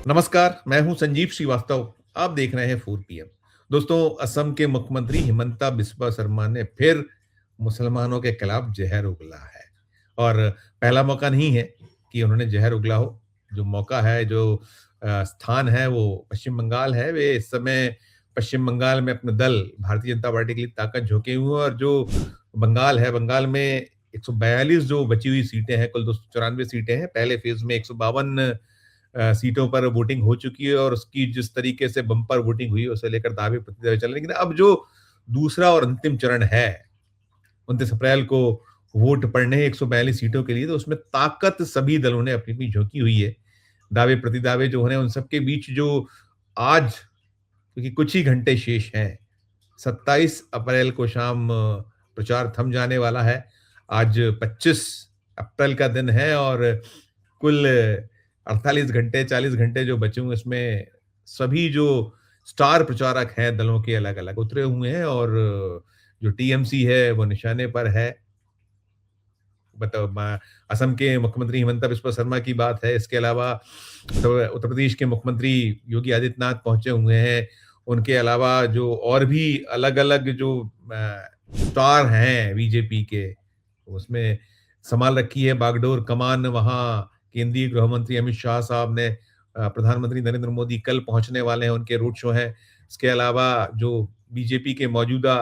नमस्कार, मैं हूं संजीव श्रीवास्तव। आप देख रहे हैं 4 पीएम। दोस्तों, असम के मुख्यमंत्री हिमंता बिस्वा शर्मा ने फिर मुसलमानों के खिलाफ जहर उगला है। और पहला मौका नहीं है कि उन्होंने जहर उगला हो। जो मौका है, जो स्थान है, वो पश्चिम बंगाल है। वे इस समय पश्चिम बंगाल में अपना दल भारतीय जनता पार्टी के लिए ताकत झोंके हुए हैं। और जो बंगाल है, बंगाल में 142 जो बची हुई सीटें हैं, कुल 294 सीटें हैं। पहले फेज में 152 सीटों पर वोटिंग हो चुकी है और उसकी जिस तरीके से बम्पर वोटिंग हुई है, उसे लेकर दावे प्रतिदावे चल रहे हैं। लेकिन अब जो दूसरा और अंतिम चरण है, 29 अप्रैल को वोट पड़ने हैं 142 सीटों के लिए, तो उसमें ताकत सभी दलों ने अपनी अपनी झोंकी हुई है। दावे प्रतिदावे जो हो रहे हैं, उन सबके बीच जो आज, क्योंकि कुछ ही घंटे शेष हैं, 27 अप्रैल को शाम प्रचार थम जाने वाला है। आज 25 अप्रैल का दिन है और कुल 48 घंटे 40 घंटे जो बचे हुए हैं, इसमें सभी जो स्टार प्रचारक हैं दलों के अलग-अलग उतरे हुए हैं और जो टीएमसी है वो निशाने पर है। बताओ, असम के मुख्यमंत्री हिमंता बिस्वा शर्मा की बात है। इसके अलावा उत्तर प्रदेश के मुख्यमंत्री योगी आदित्यनाथ पहुंचे हुए हैं। उनके अलावा जो और भी अलग-अलग जो स्टार हैं बीजेपी के, उसमें संभाल रखी है बागडोर कमान। वहां केंद्रीय गृह मंत्री अमित शाह साहब ने, प्रधानमंत्री नरेंद्र मोदी कल पहुंचने वाले हैं, उनके रोड शो हैं। इसके अलावा जो बीजेपी के मौजूदा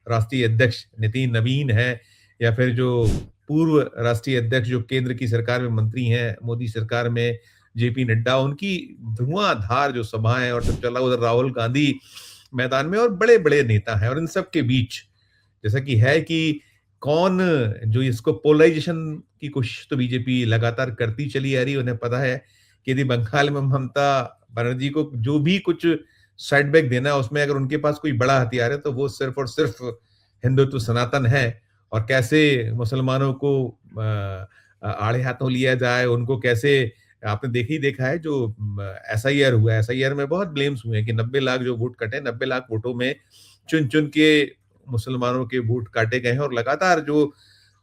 राष्ट्रीय अध्यक्ष नितिन नवीन है, या फिर जो पूर्व राष्ट्रीय अध्यक्ष जो केंद्र की सरकार में मंत्री हैं मोदी सरकार में, जेपी नड्डा, उनकी धुआंधार जो सभाएं, और सब चला उधर राहुल गांधी मैदान में, और बड़े बड़े नेता हैं। और इन सब के बीच जैसा कि है कि कौन, जो इसको पोलराइजेशन की कोशिश तो बीजेपी लगातार करती चली आ रही है। उन्हें पता है कि यदि बंगाल में ममता बनर्जी को जो भी कुछ सेटबैक देना है, उसमें अगर उनके पास कोई बड़ा हथियार है तो वो सिर्फ और सिर्फ हिंदुत्व सनातन है। और कैसे मुसलमानों को आड़े हाथों लिया जाए, उनको कैसे, आपने देखा है जो एसआईआर हुआ है, एसआईआर में बहुत ब्लेम्स हुए हैं कि 90 लाख जो वोट कटे, 90 लाख वोटों में चुन चुन के मुसलमानों के वोट काटे गए हैं। और लगातार जो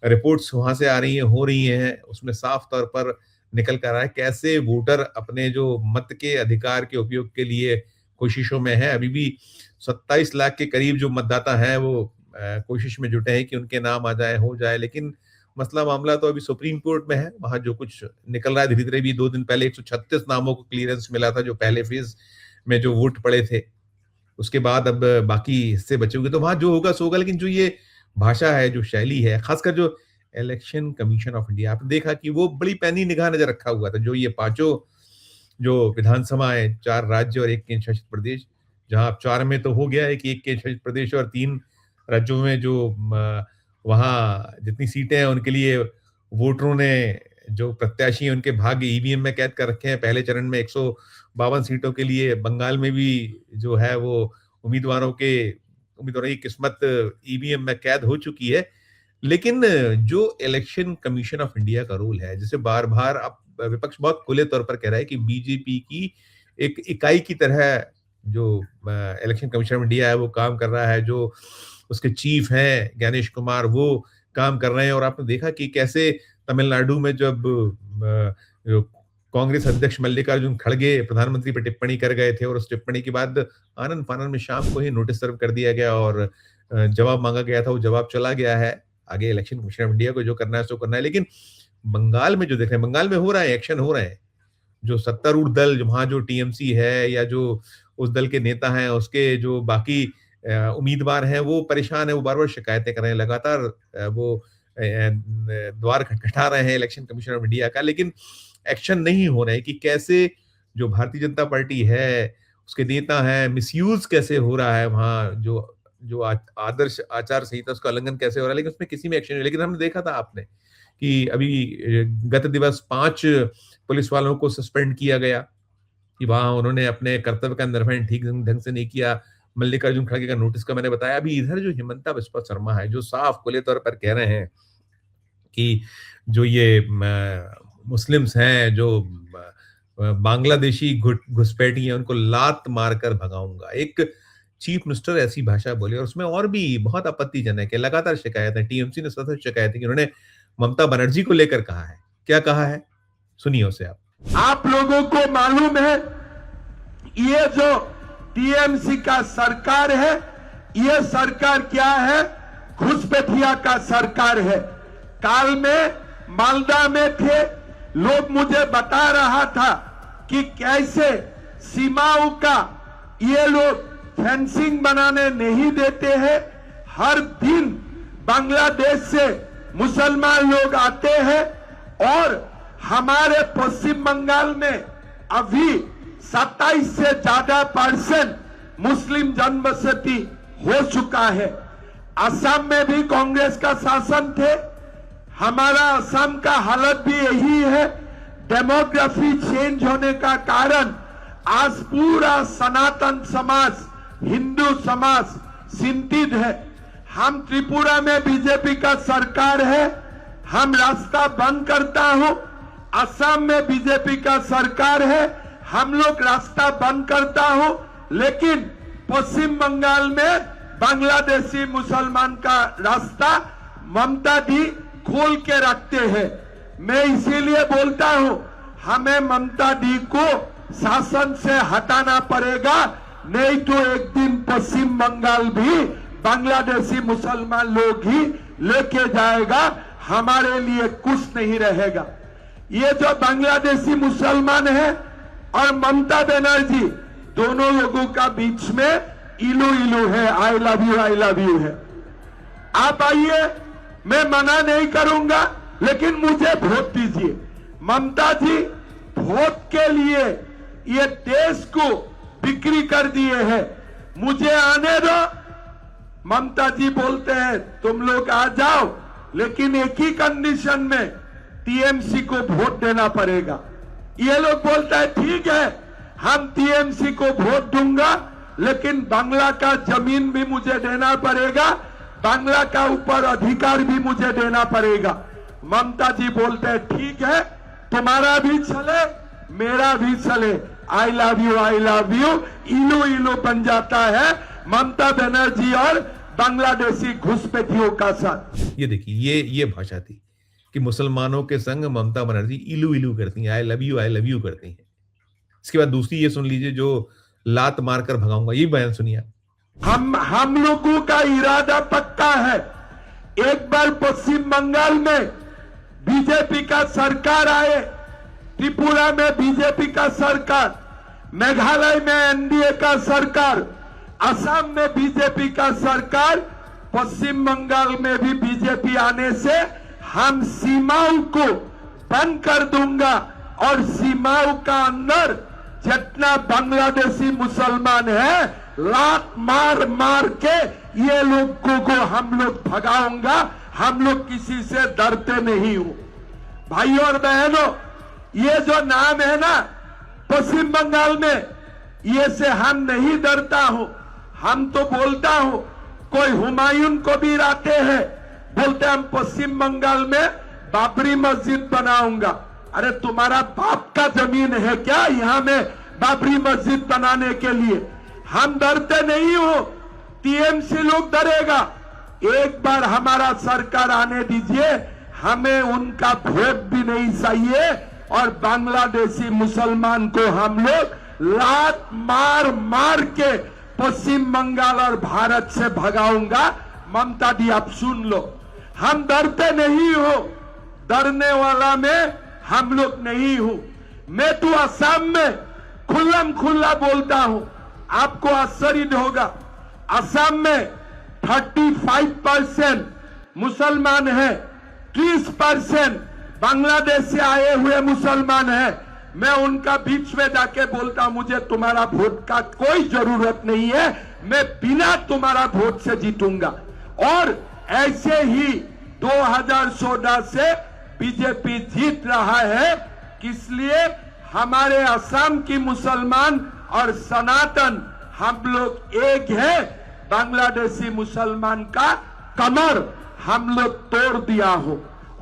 रिपोर्ट्स वहां से आ रही हैं, हो रही हैं, उसमें साफ तौर पर निकल कर रहा है कैसे वोटर अपने जो मत के अधिकार के उपयोग के लिए कोशिशों में है। अभी भी 27 लाख के करीब जो मतदाता हैं वो कोशिश में जुटे हैं कि उनके नाम आ जाए, हो जाए। लेकिन मसला मामला तो अभी सुप्रीम कोर्ट में है। वहां जो कुछ निकल रहा है धीरे धीरे, भी 2 दिन पहले 136 नामों को क्लियरेंस मिला था जो पहले फेज में जो वोट पड़े थे। उसके बाद अब बाकी हिस्से बचे हुए, तो वहां जो होगा सो होगा। लेकिन जो ये भाषा है, जो शैली है, खासकर जो इलेक्शन कमीशन ऑफ इंडिया, आपने देखा कि वो बड़ी पैनी निगाह नजर रखा हुआ था। जो ये पांचों जो विधानसभाएं, 4 राज्य और 1 केंद्र शासित प्रदेश, जहां अब 4 में तो हो गया है कि 1 केंद्र शासित प्रदेश और 3 राज्यों में जो वहां जितनी सीटें हैं उनके लिए वोटरों ने, जो प्रत्याशी हैं, उनके भाग्य ईवीएम में कैद कर रखे हैं। पहले चरण में 152 सीटों के लिए बंगाल में भी जो है वो उम्मीदवारों की किस्मत ईवीएम में कैद हो चुकी है। लेकिन जो इलेक्शन कमीशन ऑफ इंडिया का रोल है, जिसे बार बार अब विपक्ष बहुत खुले तौर पर कह रहा है कि बीजेपी की एक इकाई की तरह जो इलेक्शन कमीशन ऑफ इंडिया है वो काम कर रहा है, जो उसके चीफ हैं ज्ञानेश कुमार, वो काम कर रहे हैं। और आपने देखा कि कैसे तमिलनाडु में जब जो कांग्रेस अध्यक्ष मल्लिकार्जुन खड़गे प्रधानमंत्री पर टिप्पणी कर गए थे, और उस टिप्पणी के बाद आनंद फानन में शाम को ही नोटिस सर्व कर दिया गया और जवाब मांगा गया था, वो जवाब चला गया है। आगे इलेक्शन कमीशन ऑफ इंडिया को जो करना है सो करना है। लेकिन बंगाल में जो देख रहे हैं, बंगाल में हो रहा है, एक्शन हो रहे हैं। जो सत्तारूढ़ दल, वहां जो टीएमसी है, या जो उस दल के नेता हैं, उसके जो बाकी उम्मीदवार हैं, वो परेशान है, वो बार बार शिकायतें कर रहे हैं, लगातार वो द्वार खटखटा रहे हैं इलेक्शन कमीशन ऑफ इंडिया का। लेकिन एक्शन नहीं हो रहा है कि कैसे जो भारतीय जनता पार्टी है, उसके नेता हैं, मिसयूज कैसे हो रहा है वहां, जो जो आदर्श आचार संहिता उसका उल्लंघन कैसे हो रहा है। लेकिन उसमें किसी में एक्शन नहीं। लेकिन हमने देखा था, आपने, कि अभी गत दिवस 5 पुलिस वालों को सस्पेंड किया गया कि वहां उन्होंने अपने कर्तव्य का निर्वहन ठीक ढंग से नहीं किया। मल्लिकार्जुन खड़गे का नोटिस का मैंने बताया। अभी इधर जो हिमंता बिस्वा शर्मा है, जो साफ खुले तौर पर कह रहे हैं कि जो ये मुस्लिम्स हैं, जो बांग्लादेशी घुसपैठी हैं, उनको लात मारकर भगाऊंगा। एक चीफ मिनिस्टर ऐसी भाषा बोले, और उसमें और भी बहुत आपत्तिजनक है। लगातार शिकायत है, टीएमसी ने सतत शिकायत है कि उन्होंने ममता बनर्जी को लेकर कहा है। क्या कहा है, सुनिए उसे आप। आप लोगों को मालूम है ये जो टीएमसी का सरकार है, ये सरकार क्या है? घुसपैठिया का सरकार है। काल में मालदा में थे लोग, मुझे बता रहा था कि कैसे सीमाओं का ये लोग फेंसिंग बनाने नहीं देते हैं। हर दिन बांग्लादेश से मुसलमान लोग आते हैं और हमारे पश्चिम बंगाल में अभी 27 से ज्यादा % मुस्लिम जनबसती हो चुका है। असम में भी कांग्रेस का शासन थे, हमारा असम का हालत भी यही है। डेमोग्राफी चेंज होने का कारण आज पूरा सनातन समाज, हिंदू समाज चिंतित है। हम त्रिपुरा में बीजेपी का सरकार है, हम रास्ता बंद करता हूं। असम में बीजेपी का सरकार है, हम लोग रास्ता बंद करता हूं। लेकिन पश्चिम बंगाल में बांग्लादेशी मुसलमान का रास्ता ममता दी खोल के रखते हैं। मैं इसीलिए बोलता हूं, हमें ममता दी को शासन से हटाना पड़ेगा, नहीं तो एक दिन पश्चिम बंगाल भी बांग्लादेशी मुसलमान लोग ही लेके जाएगा, हमारे लिए कुछ नहीं रहेगा। ये जो बांग्लादेशी मुसलमान है और ममता बनर्जी, दोनों लोगों का बीच में इलू इलू है, आई लव यू है। आप आइए, मैं मना नहीं करूंगा, लेकिन मुझे वोट दीजिए। ममता जी वोट के लिए ये देश को बिक्री कर दिए हैं, मुझे आने दो। ममता जी बोलते हैं तुम लोग आ जाओ, लेकिन एक ही कंडीशन में, टीएमसी को वोट देना पड़ेगा। ये लोग बोलता है ठीक है, हम टीएमसी को वोट दूंगा, लेकिन बांग्ला का जमीन भी मुझे देना पड़ेगा, बांग्ला का ऊपर अधिकार भी मुझे देना पड़ेगा। ममता जी बोलते हैं ठीक है, तुम्हारा भी चले मेरा भी चले, आई लव यू, इलू इलू बन जाता है ममता बनर्जी और बांग्लादेशी घुसपैठियों का साथ। ये देखिए, ये भाषा थी कि मुसलमानों के संग ममता बनर्जी इलू इलू करती हैं, आई लव यू करती हैं। इसके बाद दूसरी ये सुन लीजिए, जो लात मारकर भगाऊंगा, ये बयान सुनिए। हम लोगों का इरादा पक्का है, एक बार पश्चिम बंगाल में बीजेपी का सरकार आए, त्रिपुरा में बीजेपी का सरकार, मेघालय में एनडीए का सरकार, असम में बीजेपी का सरकार, पश्चिम बंगाल में भी बीजेपी आने से हम सीमाओं को बंद कर दूंगा और सीमाओं का अंदर जितना बांग्लादेशी मुसलमान है, लात मार मार के ये लोगों को हम लोग भगाऊंगा। हम लोग किसी से डरते नहीं हो। भाइयों और बहनों, ये जो नाम है ना पश्चिम बंगाल में, ये से हम नहीं डरता हूं। हम तो बोलता हूं, कोई हुमायूं को भी लाते हैं, बोलते हम पश्चिम बंगाल में बाबरी मस्जिद बनाऊंगा। अरे तुम्हारा बाप का जमीन है क्या यहां में बाबरी मस्जिद बनाने के लिए? हम डरते नहीं हो, टीएमसी लोग डरेगा। एक बार हमारा सरकार आने दीजिए, हमें उनका वोट भी नहीं चाहिए और बांग्लादेशी मुसलमान को हम लोग लात मार मार के पश्चिम बंगाल और भारत से भगाऊंगा। ममता दी आप सुन लो, हम डरते नहीं हो, डरने वाला में हम लोग नहीं हूं। मैं तो असम में खुल्लम खुल्ला बोलता हूं, आपको आश्चर्य होगा, असम में 35% मुसलमान है, 30% बांग्लादेश से आए हुए मुसलमान हैं। मैं उनका बीच में जाके बोलता हूं, मुझे तुम्हारा वोट का कोई जरूरत नहीं है, मैं बिना तुम्हारा वोट से जीतूंगा। और ऐसे ही 2014 से बीजेपी जीत रहा है। इसलिए हमारे असम की मुसलमान और सनातन हम लोग एक है। बांग्लादेशी मुसलमान का कमर हम लोग तोड़ दिया हो।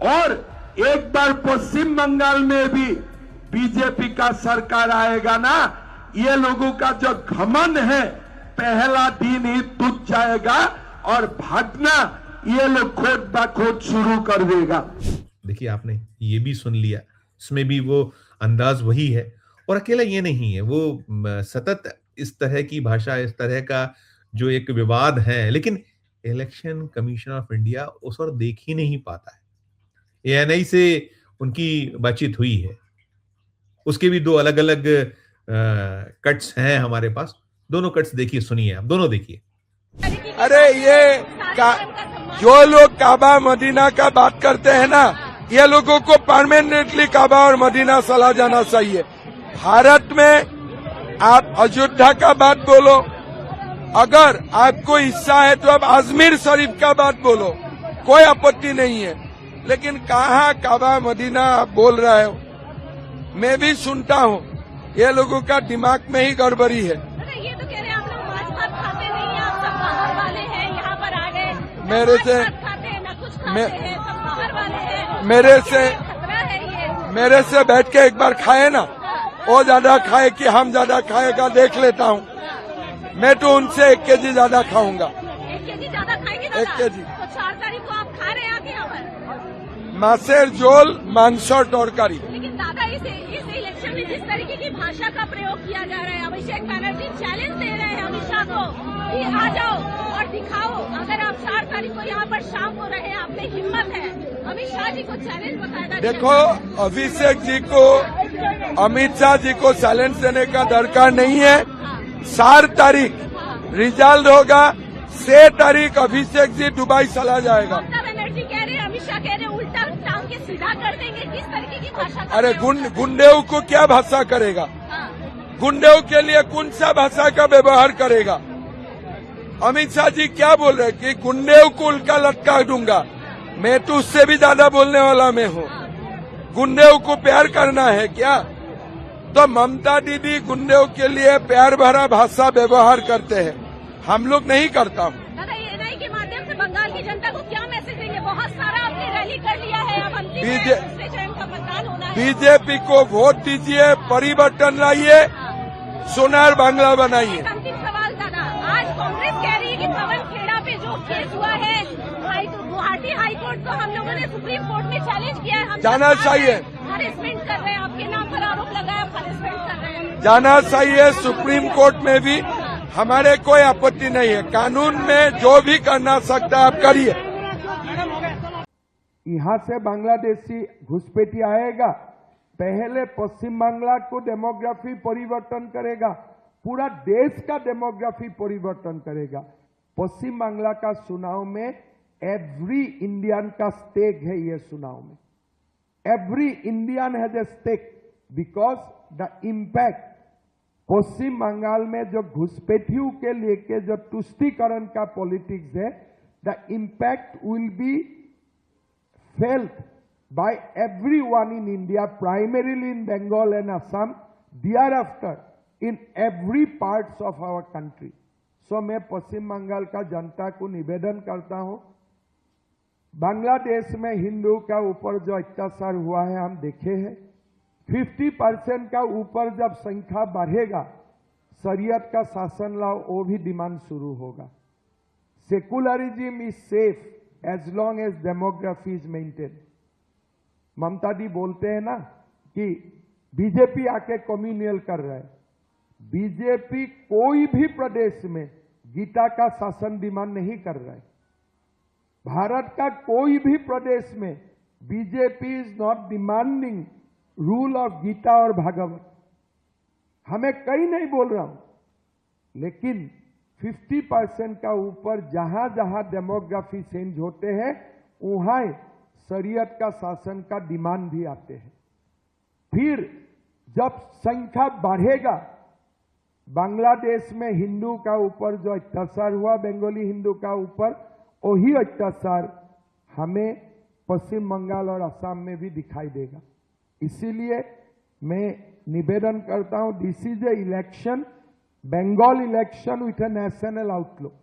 और एक बार पश्चिम बंगाल में भी बीजेपी का सरकार आएगा ना, ये लोगों का जो घमंड है पहला दिन ही टूट जाएगा और भागना ये लोग खोद बखोद शुरू कर देगा। देखिए, आपने ये भी सुन लिया, इसमें भी वो अंदाज वही है। और अकेला ये नहीं है, वो सतत इस तरह की भाषा, इस तरह का जो एक विवाद है, लेकिन इलेक्शन कमीशन ऑफ इंडिया उस ओर देख ही नहीं पाता है। एएनआई से उनकी बातचीत हुई है, उसके भी 2 अलग-अलग कट्स हैं हमारे पास। दोनों कट्स देखिए, सुनिए आप, दोनों देखिए। अरे जो लोग काबा मदीना का बात करते हैं ना, ये लोगों को परमानेंटली काबा और मदीना चला जाना चाहिए। भारत में आप अयोध्या का बात बोलो, अगर आपको हिस्सा है तो आप अजमेर शरीफ का बात बोलो, कोई आपत्ति नहीं है। लेकिन कहाँ काबा मदीना आप बोल रहे हो? मैं भी सुनता हूँ, ये लोगों का दिमाग में ही गड़बड़ी है। ये तो कह रहे हैं आप लोग मांस भात खाते नहीं हैं, आप सब बाहर वाले हैं, यहाँ पर आ गए मेरे से खाते हैं ना कुछ खाते हैं, सब बाहर वाले हैं। मेरे से बैठ के एक बार खाए ना, वो ज्यादा खाए कि हम ज्यादा खाएगा देख लेता हूँ। मैं तो उनसे 1 केजी ज्यादा खाऊंगा। 1 केजी ज्यादा खाएंगे दादा? 1 केजी। तो 4 तारीख को आप खा रहे हैं आके यहाँ पर? मासेर झोल मांस तरकारी। लेकिन दादा इस इलेक्शन में जिस तरीके की भाषा का प्रयोग किया जा रहा है, अभिषेक बनर्जी चैलेंज दे रहे हैं अमित शाह को कि आ जाओ और दिखाओ, अगर आप 4 तारीख को यहाँ पर शाम को रहे, आप में हिम्मत है। अमित शाह जी को चैलेंज बताएगा। देखो, अभिषेक जी को, अमित शाह जी को चैलेंज देने का दरकार नहीं है। 4 तारीख रिजल्ट होगा, 6 तारीख अभिषेक जी दुबई चला जाएगा। ममता बनर्जी कह रहे हैं, अमित शाह कह रहे हैं उल्टा टांग के सीधा कर देंगे। किस तरीके की भाषा? अरे गुंडेऊ को क्या भाषा करेगा? गुंडेऊ के लिए कौन सा भाषा का व्यवहार करेगा? अमित शाह जी क्या बोल रहे हैं कि गुंडेऊ को उल्का लटका दूंगा। मैं तो उससे भी ज्यादा बोलने वाला मैं हूँ। गुंडेऊ को प्यार करना है क्या? तो ममता दीदी गुंडेऊ के लिए प्यार भरा भाषा व्यवहार करते हैं, हम लोग नहीं करता हूँ। दादा, एएनआई के माध्यम से बंगाल की जनता को क्या मैसेज देंगे? बहुत सारा आपने रैली कर लिया है, अब अंतिम दूसरे चरण का मतदान होना है। बीजेपी को वोट दीजिए, परिवर्तन लाइए, सोनार बांग्ला बनाइए। अंतिम सवाल दादा, आज कांग्रेस कह रही है कि पवन खेड़ा पे जो केस हुआ है, गुवाहाटी हाईकोर्ट को हम लोगों ने सुप्रीम कोर्ट में चैलेंज किया है। हम जाना चाहिए। हरेसमेंट कर रहे हैं, आपके नाम पर आरोप लगाया, हरेसमेंट कर रहे हैं। जाना चाहिए सुप्रीम कोर्ट में भी, हमारे कोई आपत्ति नहीं है। कानून में जो भी करना सकता है आप करिए। यहाँ से बांग्लादेशी घुसपैठी आएगा, पहले पश्चिम बांग्ला को डेमोग्राफी परिवर्तन करेगा, पूरा देश का डेमोग्राफी परिवर्तन करेगा। पश्चिम बांग्ला का चुनाव में एवरी इंडियन का स्टेक है। ये चुनाव में every Indian has a stake, because the impact Paschim Bangal में जो घुसपैठियों के लेके जो तुष्टीकरण का पॉलिटिक्स है, the impact will be felt by everyone in India, primarily in Bengal and Assam, thereafter in every parts of our country. So मैं पश्चिम बंगाल का जनता को निवेदन करता हूं, बांग्लादेश में हिंदू का ऊपर जो अत्याचार हुआ है हम देखे हैं। 50% का ऊपर जब संख्या बढ़ेगा, शरीयत का शासन लाओ, वो भी डिमांड शुरू होगा। Secularism is safe as long as demography is maintain. Mamata di बोलते हैं ना कि बीजेपी आके कम्युनियल कर रहा है। बीजेपी कोई भी प्रदेश में गीता का शासन डिमांड नहीं कर रहा है। भारत का कोई भी प्रदेश में BJP is not demanding rule of Gita और भागवत। हमें कहीं नहीं बोल रहा हूं, लेकिन 50% का ऊपर जहां जहां डेमोग्राफी चेंज होते हैं, वहां शरीयत का शासन का डिमांड भी आते हैं। फिर जब संख्या बढ़ेगा, बांग्लादेश में हिंदू का ऊपर जो अत्याचार हुआ, बंगाली हिंदू का ऊपर, वही अत्याचार हमें पश्चिम बंगाल और असम में भी दिखाई देगा। इसीलिए मैं निवेदन करता हूं, this is a election, Bengal election with a national outlook.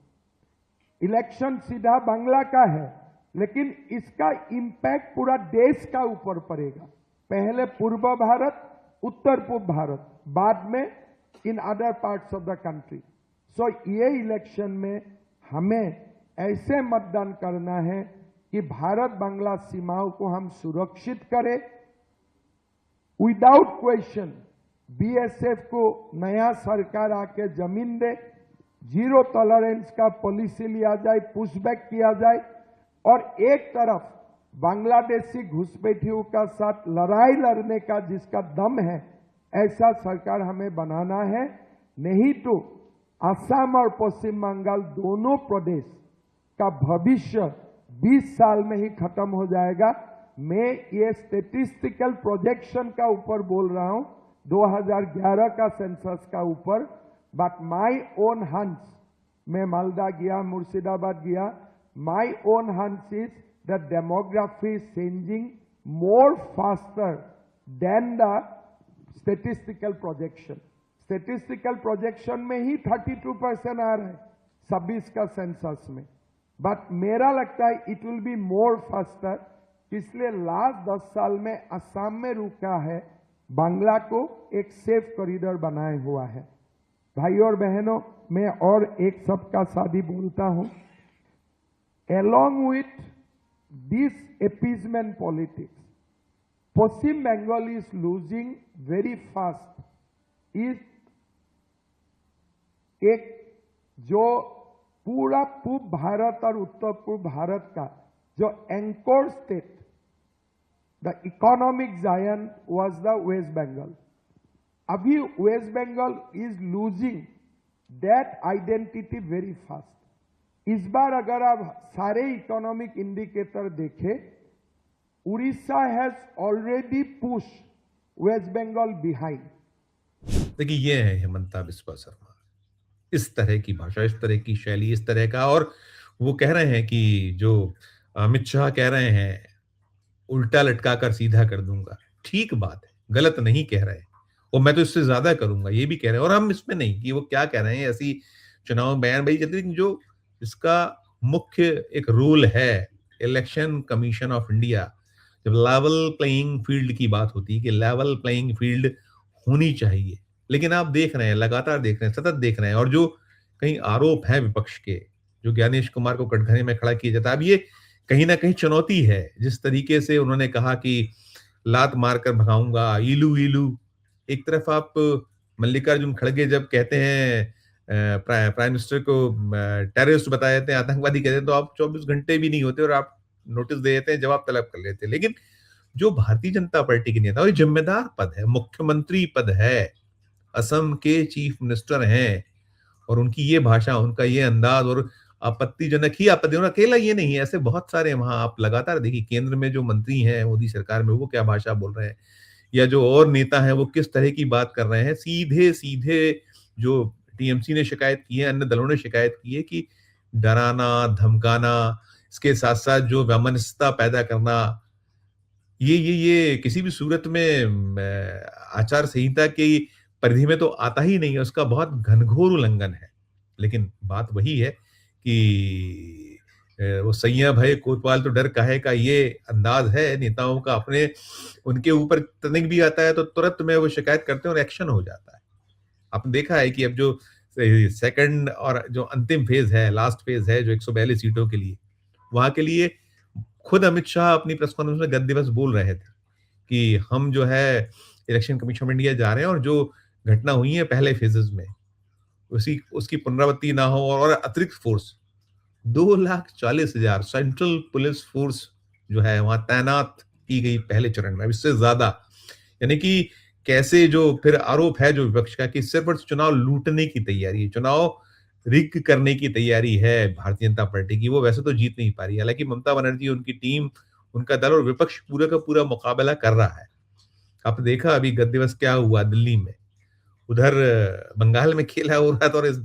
Election सीधा बांग्ला का है, लेकिन इसका इंपैक्ट पूरा देश का ऊपर पड़ेगा। पहले पूर्व भारत, उत्तर पूर्व भारत, बाद में in other parts of the country. So ये इलेक्शन में हमें ऐसे मतदान करना है कि भारत बांग्ला सीमाओं को हम सुरक्षित करें, विदाउट क्वेश्चन बीएसएफ को नया सरकार आके जमीन दे, जीरो टॉलरेंस का पॉलिसी लिया जाए, पुशबैक किया जाए और एक तरफ बांग्लादेशी घुसपैठियों का साथ लड़ाई लड़ने का जिसका दम है, ऐसा सरकार हमें बनाना है। नहीं तो असम और पश्चिम बंगाल दोनों प्रदेश का भविष्य 20 साल में ही खत्म हो जाएगा। मैं ये स्टेटिस्टिकल प्रोजेक्शन का ऊपर बोल रहा हूं, 2011 का सेंसस का ऊपर, बट माई ओन हंस, मैं मालदा गया, मुर्शिदाबाद गया, माई ओन हंस is the demography is changing more faster than the statistical projection. Statistical projection में ही 32% आ रहा है 26 का सेंसस में, बट मेरा लगता है it will be more faster. इसलिए लास्ट 10 साल में असम में रुका है, बांग्ला को एक सेफ कॉरिडोर बनाए हुआ है। भाइयों और बहनों, मैं और एक सबका शादी बोलता हूं, along with this appeasement politics, Paschim Bengal is losing very fast. इस एक जो पूरा पूर्व भारत और उत्तर पूर्व भारत का जो anchor state, the economic giant was the West Bengal. अभी West Bengal is losing that identity very fast. इस बार अगर आप सारे इकोनॉमिक इंडिकेटर देखें, Odisha has already push West Bengal behind. देखिए, ये है हेमंता बिस्वा शर्मा, इस तरह की भाषा, इस तरह की शैली, इस तरह का। और वो कह रहे हैं कि जो अमित शाह कह रहे हैं उल्टा लटका कर सीधा कर दूंगा, ठीक बात है, गलत नहीं कह रहे हैं, और मैं तो इससे ज्यादा करूंगा, ये भी कह रहे हैं। और हम इसमें नहीं कि वो क्या कह रहे हैं, ऐसी चुनाव बयानबाजी चलती है, जो इसका मुख्य एक रोल है इलेक्शन कमीशन ऑफ इंडिया, जब लेवल प्लेइंग फील्ड की बात होती है कि लेवल प्लेइंग फील्ड होनी चाहिए। लेकिन आप देख रहे हैं, लगातार देख रहे हैं, सतत देख रहे हैं, और जो कहीं आरोप है विपक्ष के, जो ज्ञानेश कुमार को कटघरे में खड़ा किया जाता है, अब ये कहीं ना कहीं चुनौती है। जिस तरीके से उन्होंने कहा कि लात मारकर भगाऊंगा, इलू इलू, एक तरफ आप मल्लिकार्जुन खड़गे जब कहते हैं प्राइम मिनिस्टर को टेररिस्ट बताए जाते हैं, आतंकवादी कहते हैं, तो आप 24 घंटे भी नहीं होते और आप नोटिस दे देते हैं, जवाब तलब कर लेते हैं। लेकिन जो भारतीय जनता पार्टी के नेता, और जिम्मेदार पद है, मुख्यमंत्री पद है, असम के चीफ मिनिस्टर हैं, और उनकी ये भाषा, उनका ये अंदाज, और आपत्तिजनक ही आपत्ति, और अकेला ये नहीं है, ऐसे बहुत सारे वहां आप लगातार देखिए, केंद्र में जो मंत्री हैं मोदी सरकार में, वो क्या भाषा बोल रहे हैं, या जो और नेता हैं वो किस तरह की बात कर रहे हैं। सीधे सीधे जो टीएमसी ने शिकायत की है, अन्य दलों ने शिकायत की है कि डराना, धमकाना, इसके साथ साथ जो वैमनस्यता पैदा करना, ये किसी भी सूरत में आचार संहिता की परिधि में तो आता ही नहीं है, उसका बहुत घनघोर उल्लंघन है। लेकिन बात वही है कि वो सैया भय कोतवाल तो डर काहे का, ये अंदाज है नेताओं का। अपने उनके ऊपर तनिक भी आता है तो तुरंत में वो शिकायत करते हैं और एक्शन हो जाता है। आपने देखा है कि अब जो सेकंड और जो अंतिम फेज है, लास्ट फेज है, जो 142 सीटों के लिए, वहां के लिए खुद अमित शाह अपनी प्रेस कॉन्फ्रेंस में गत दिवस बोल रहे थे कि हम जो है इलेक्शन कमीशन ऑफ इंडिया जा रहे हैं, और जो घटना हुई है पहले फेजेस में उसकी पुनरावृत्ति ना हो, और अतिरिक्त फोर्स 2,40,000 सेंट्रल पुलिस फोर्स जो है वहां तैनात की गई पहले चरण में, इससे ज्यादा। यानी कि कैसे जो फिर आरोप है जो विपक्ष का कि सिर्फ चुनाव लूटने की तैयारी है, चुनाव रिग करने की तैयारी है भारतीय जनता पार्टी की, वो वैसे तो जीत नहीं पा रही है। हालांकि ममता बनर्जी, उनकी टीम, उनका दल और विपक्ष पूरा का पूरा मुकाबला कर रहा है। आपने देखा अभी गत दिवस क्या हुआ दिल्ली में, उधर बंगाल में खेला हो रहा था और इस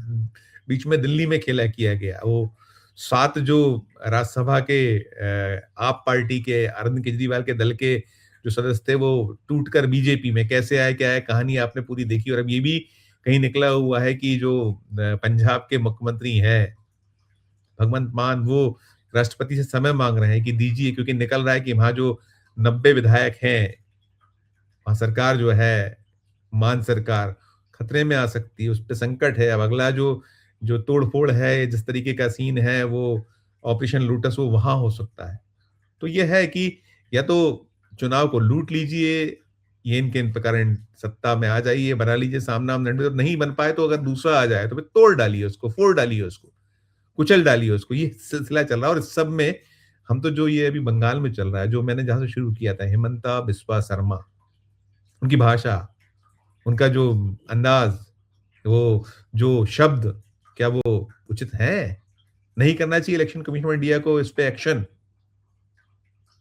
बीच में दिल्ली में खेला किया गया। वो 7 जो राज्यसभा के आप पार्टी के अरविंद केजरीवाल के दल के जो सदस्य थे, वो टूटकर बीजेपी में कैसे आए, क्या है, कहानी आपने पूरी देखी। और अब ये भी कहीं निकला हुआ है कि जो पंजाब के मुख्यमंत्री हैं भगवंत मान, वो राष्ट्रपति से समय मांग रहे हैं कि दीजिए, क्योंकि निकल रहा है कि वहां जो 90 विधायक हैं, वहां सरकार जो है, मान सरकार खतरे में आ सकती है, उस पर संकट है। अब अगला जो तोड़फोड़ है, जिस तरीके का सीन है, वो ऑपरेशन लोटस, वो वहां हो सकता है। तो यह है कि या तो चुनाव को लूट लीजिए ये इनके इन प्रकार सत्ता में आ जाइए, बना लीजिए सामना आमने, तो नहीं बन पाए तो अगर दूसरा आ जाए तो फिर तोड़ डालिए उसको, फोड़ डालिए उसको, कुचल डालिए उसको। ये सिलसिला चल रहा है और इस सब में हम तो जो ये अभी बंगाल में चल रहा है, जो मैंने जहाँ से शुरू किया था, हिमंता बिस्वा शर्मा, उनकी भाषा, उनका जो अंदाज, वो जो शब्द, क्या वो उचित हैं? नहीं करना चाहिए इलेक्शन कमीशन ऑफ इंडिया को इस पे एक्शन?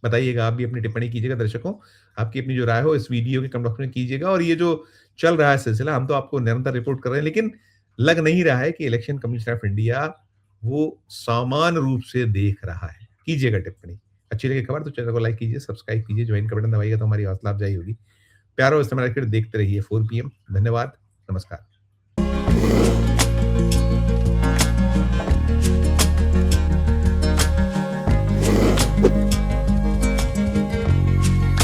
बताइएगा, आप भी अपनी टिप्पणी कीजिएगा दर्शकों। आपकी अपनी जो राय हो इस वीडियो के कमेंट बॉक्स में कीजिएगा। और ये जो चल रहा है सिलसिला, हम तो आपको निरंतर रिपोर्ट कर रहे हैं, लेकिन लग नहीं रहा है कि इलेक्शन कमीशन ऑफ इंडिया वो समान रूप से देख रहा है। कीजिएगा टिप्पणी। अच्छी लगी खबर तो चैनल को लाइक कीजिए, सब्सक्राइब कीजिए, ज्वाइन का बटन दबाइएगा तो हमारी हौसला अफजाई होगी। प्यार और इस्तेमाल करके देखते रहिए 4 PM। धन्यवाद, नमस्कार।